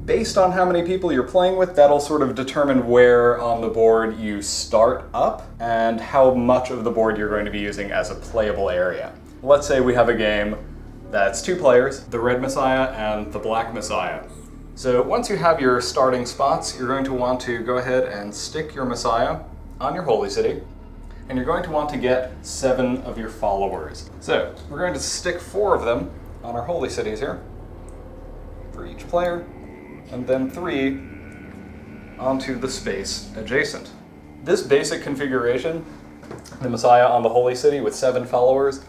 Based on how many people you're playing with, that'll sort of determine where on the board you start up and how much of the board you're going to be using as a playable area. Let's say we have a game that's 2 players, the Red Messiah and the Black Messiah. So once you have your starting spots, you're going to want to go ahead and stick your Messiah on your Holy City, and you're going to want to get 7 of your followers. So we're going to stick 4 of them on our Holy Cities here, for each player, and then 3 onto the space adjacent. This basic configuration, the Messiah on the Holy City with 7 followers,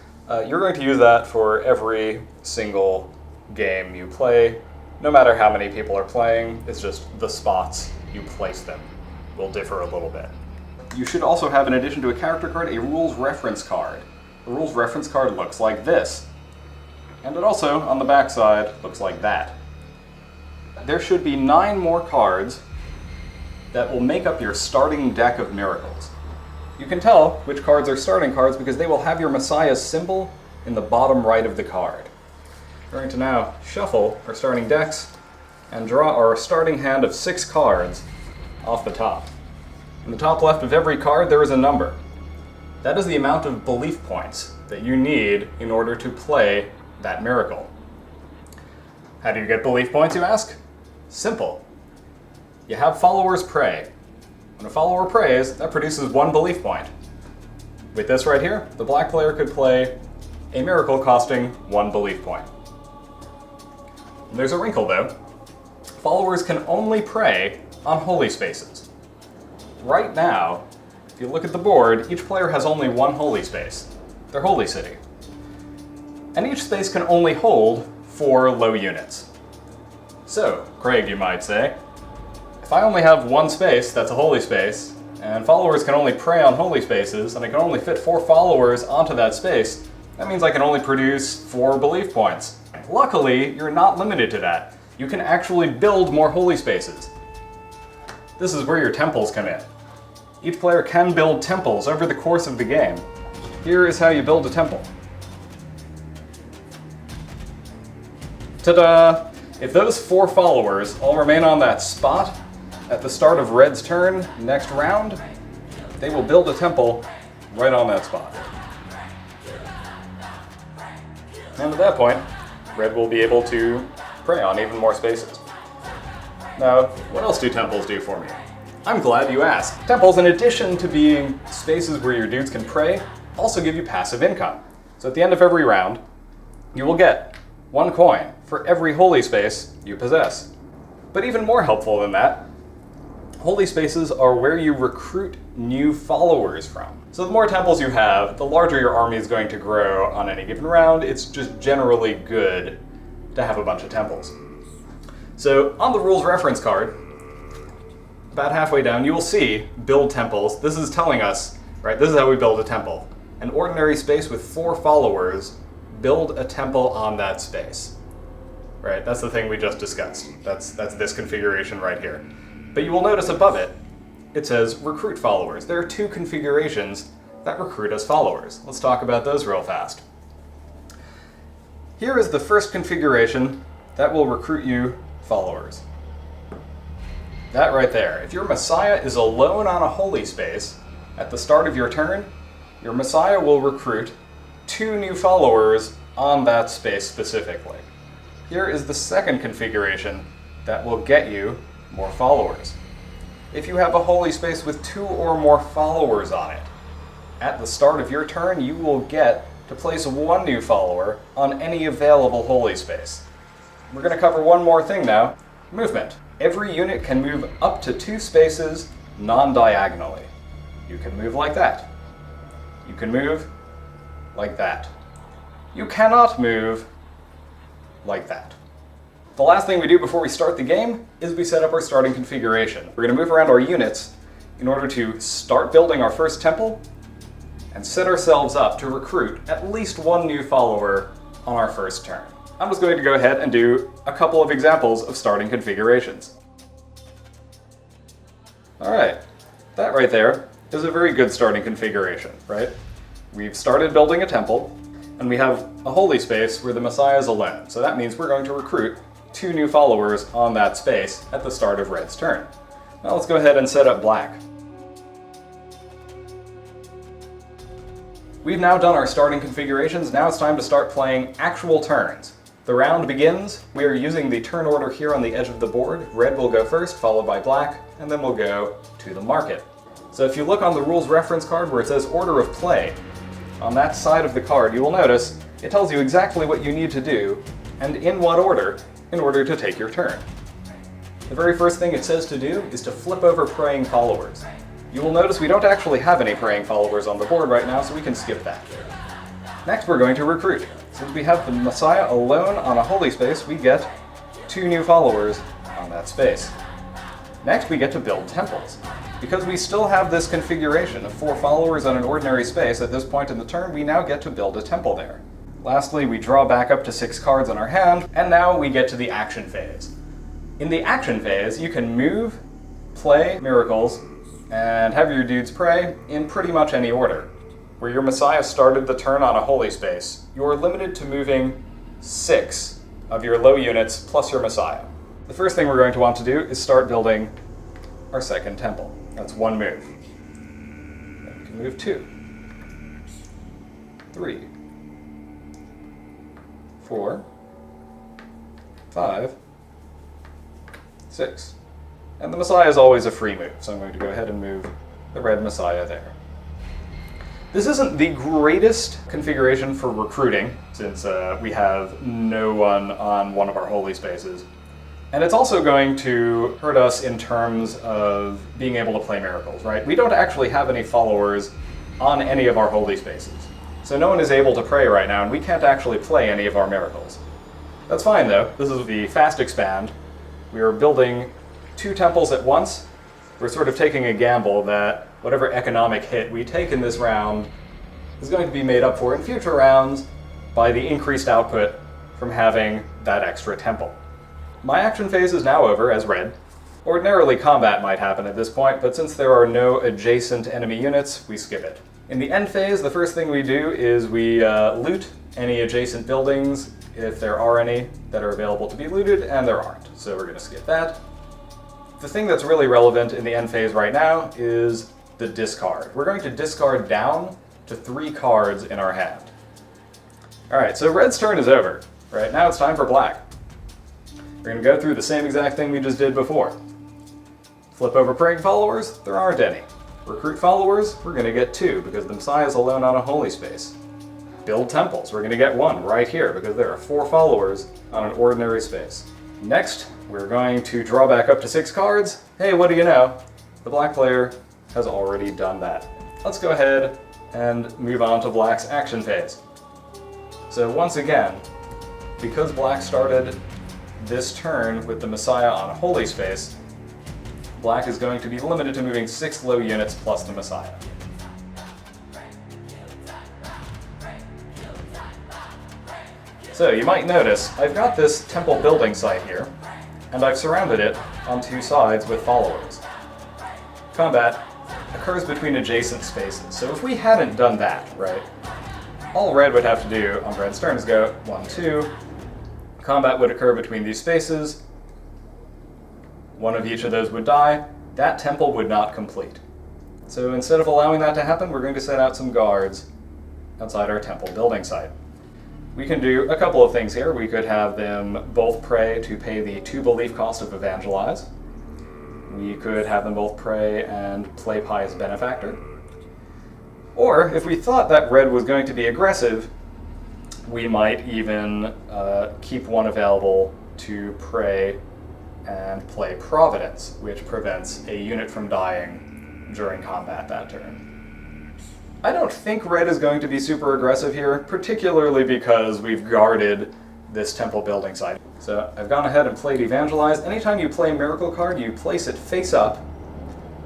you're going to use that for every single game you play, no matter how many people are playing. It's just the spots you place them will differ a little bit. You should also have, in addition to a character card, a rules reference card. The rules reference card looks like this. And it also, on the back side, looks like that. There should be 9 more cards that will make up your starting deck of miracles. You can tell which cards are starting cards because they will have your Messiah's symbol in the bottom right of the card. We're going to now shuffle our starting decks and draw our starting hand of 6 cards off the top. In the top left of every card there is a number. That is the amount of belief points that you need in order to play that miracle. How do you get belief points, you ask? Simple. You have followers pray. When a follower prays, that produces 1 belief point. With this right here, the black player could play a miracle costing 1 belief point. There's a wrinkle though. Followers can only pray on holy spaces. Right now, if you look at the board, each player has only 1 holy space, their holy city. And each space can only hold 4 low units. So, Craig, you might say, if I only have 1 space that's a holy space, and followers can only pray on holy spaces, and I can only fit 4 followers onto that space, that means I can only produce 4 belief points. Luckily, you're not limited to that. You can actually build more holy spaces. This is where your temples come in. Each player can build temples over the course of the game. Here is how you build a temple. Ta-da! If those 4 followers all remain on that spot at the start of Red's turn next round, they will build a temple right on that spot. And at that point, Red will be able to pray on even more spaces. Now, what else do temples do for me? I'm glad you asked. Temples, in addition to being spaces where your dudes can pray, also give you passive income. So at the end of every round, you will get 1 coin for every holy space you possess. But even more helpful than that, holy spaces are where you recruit new followers from. So the more temples you have, the larger your army is going to grow on any given round. It's just generally good to have a bunch of temples. So on the rules reference card, about halfway down, you will see build temples. This is telling us, right, this is how we build a temple. An ordinary space with 4 followers, build a temple on that space. Right, that's the thing we just discussed. That's this configuration right here. But you will notice above it, it says recruit followers. There are 2 configurations that recruit as followers. Let's talk about those real fast. Here is the first configuration that will recruit you followers. That right there. If your Messiah is alone on a holy space, at the start of your turn, your Messiah will recruit 2 new followers on that space specifically. Here is the second configuration that will get you more followers. If you have a holy space with 2 or more followers on it, at the start of your turn you will get to place 1 new follower on any available holy space. We're going to cover one more thing now, movement. Every unit can move up to 2 spaces non-diagonally. You can move like that. You can move like that. You cannot move like that. The last thing we do before we start the game is we set up our starting configuration. We're going to move around our units in order to start building our first temple and set ourselves up to recruit at least 1 new follower on our first turn. I'm just going to go ahead and do a couple of examples of starting configurations. Alright, that right there is a very good starting configuration, right? We've started building a temple, and we have a holy space where the Messiah is alone. So that means we're going to recruit 2 new followers on that space at the start of Red's turn. Now let's go ahead and set up Black. We've now done our starting configurations. Now it's time to start playing actual turns. The round begins. We are using the turn order here on the edge of the board. Red will go first, followed by Black, and then we'll go to the market. So if you look on the rules reference card where it says order of play, on that side of the card you will notice it tells you exactly what you need to do and in what order in order to take your turn. The very first thing it says to do is to flip over praying followers. You will notice we don't actually have any praying followers on the board right now, so we can skip that. Next we're going to recruit. Since we have the Messiah alone on a holy space, we get 2 new followers on that space. Next we get to build temples. Because we still have this configuration of 4 followers on an ordinary space at this point in the turn, we now get to build a temple there. Lastly, we draw back up to 6 cards in our hand, and now we get to the action phase. In the action phase, you can move, play miracles, and have your dudes pray in pretty much any order. Where your Messiah started the turn on a holy space, you are limited to moving 6 of your low units plus your Messiah. The first thing we're going to want to do is start building our second temple. That's 1 move. Then we can move 2, 3, 4, 5, 6. And the Messiah is always a free move, so I'm going to go ahead and move the red Messiah there. This isn't the greatest configuration for recruiting, since we have no one on one of our holy spaces. And it's also going to hurt us in terms of being able to play miracles, right? We don't actually have any followers on any of our holy spaces. So no one is able to pray right now, and we can't actually play any of our miracles. That's fine though. This is the fast expand. We are building 2 temples at once. We're sort of taking a gamble that whatever economic hit we take in this round is going to be made up for in future rounds by the increased output from having that extra temple. My action phase is now over as red. Ordinarily combat might happen at this point, but since there are no adjacent enemy units, we skip it. In the end phase, the first thing we do is we loot any adjacent buildings, if there are any that are available to be looted, and there aren't, so we're going to skip that. The thing that's really relevant in the end phase right now is the discard. We're going to discard down to 3 cards in our hand. Alright, so red's turn is over. Right now it's time for black. We're going to go through the same exact thing we just did before. Flip over praying followers, there aren't any. Recruit followers, we're going to get 2 because the Messiah is alone on a holy space. Build temples, we're going to get 1 right here because there are 4 followers on an ordinary space. Next, we're going to draw back up to 6 cards. Hey, what do you know? The black player has already done that. Let's go ahead and move on to black's action phase. So once again, because black started this turn with the Messiah on a holy space, black is going to be limited to moving 6 low units plus the Messiah. So you might notice I've got this temple building site here, and I've surrounded it on 2 sides with followers. Combat occurs between adjacent spaces, so if we hadn't done that, right, all red would have to do on red's turn is go 1, 2, combat would occur between these spaces, 1 of each of those would die, that temple would not complete. So instead of allowing that to happen, we're going to set out some guards outside our temple building site. We can do a couple of things here. We could have them both pray to pay the 2 belief cost of Evangelize. We could have them both pray and play Pious Benefactor. Or, if we thought that red was going to be aggressive, we might even keep 1 available to pray and play Providence, which prevents a unit from dying during combat that turn. I don't think red is going to be super aggressive here, particularly because we've guarded this temple building site. So I've gone ahead and played Evangelize. Anytime you play a miracle card, you place it face up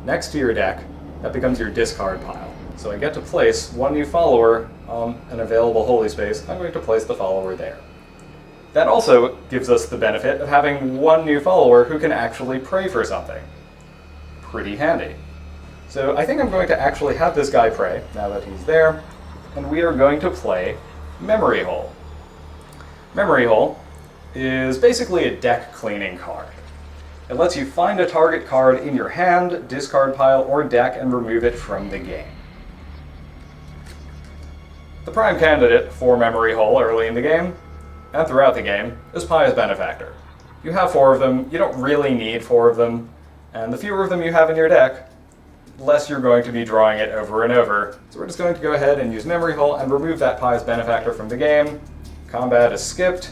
next to your deck. That becomes your discard pile. So I get to place 1 new follower on an available holy space. I'm going to place the follower there. That also gives us the benefit of having 1 new follower who can actually pray for something. Pretty handy. So I think I'm going to actually have this guy pray, now that he's there, and we are going to play Memory Hole. Memory Hole is basically a deck cleaning card. It lets you find a target card in your hand, discard pile, or deck and remove it from the game. The prime candidate for Memory Hole early in the game, and throughout the game, is Pious Benefactor. You have 4 of them, you don't really need 4 of them, and the fewer of them you have in your deck, the less you're going to be drawing it over and over. So we're just going to go ahead and use Memory Hole and remove that Pious Benefactor from the game. Combat is skipped.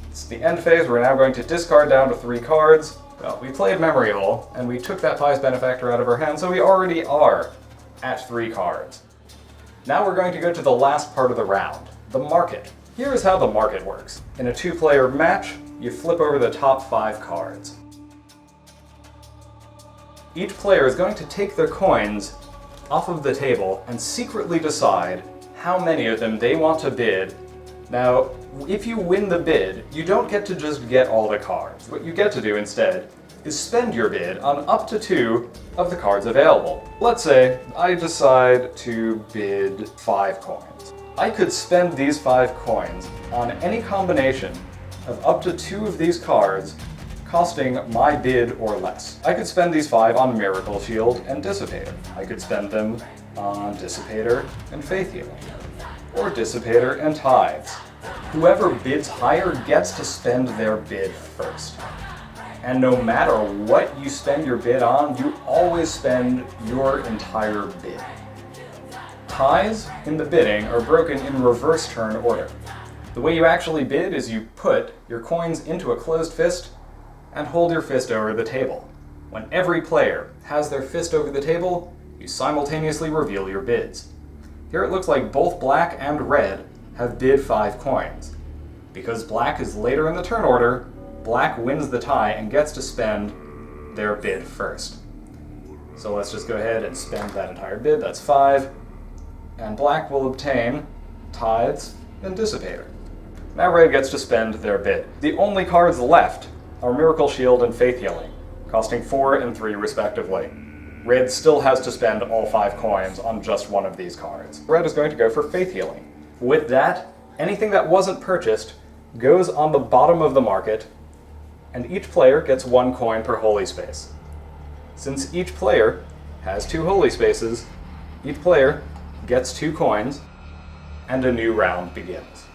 It's the end phase. We're now going to discard down to 3 cards. Well, we played Memory Hole, and we took that Pious Benefactor out of our hand, so we already are at 3 cards. Now we're going to go to the last part of the round, the market. Here is how the market works. In a 2-player match, you flip over the top 5 cards. Each player is going to take their coins off of the table and secretly decide how many of them they want to bid. Now, if you win the bid, you don't get to just get all the cards. What you get to do instead is spend your bid on up to 2 of the cards available. Let's say I decide to bid 5 coins. I could spend these 5 coins on any combination of up to 2 of these cards costing my bid or less. I could spend these 5 on Miracle Shield and Dissipator. I could spend them on Dissipator and Faith Healing, or Dissipator and Tithes. Whoever bids higher gets to spend their bid first. And no matter what you spend your bid on, you always spend your entire bid. Ties in the bidding are broken in reverse turn order. The way you actually bid is you put your coins into a closed fist and hold your fist over the table. When every player has their fist over the table, you simultaneously reveal your bids. Here it looks like both black and red have bid 5 coins. Because black is later in the turn order, black wins the tie and gets to spend their bid first. So let's just go ahead and spend that entire bid, that's 5, and black will obtain Tithes and Dissipator. Now red gets to spend their bid. The only cards left are Miracle Shield and Faith Healing, costing 4 and 3 respectively. Red still has to spend all 5 coins on just one of these cards. Red is going to go for Faith Healing. With that, anything that wasn't purchased goes on the bottom of the market, and each player gets 1 coin per holy space. Since each player has 2 holy spaces, each player gets 2 coins, and a new round begins.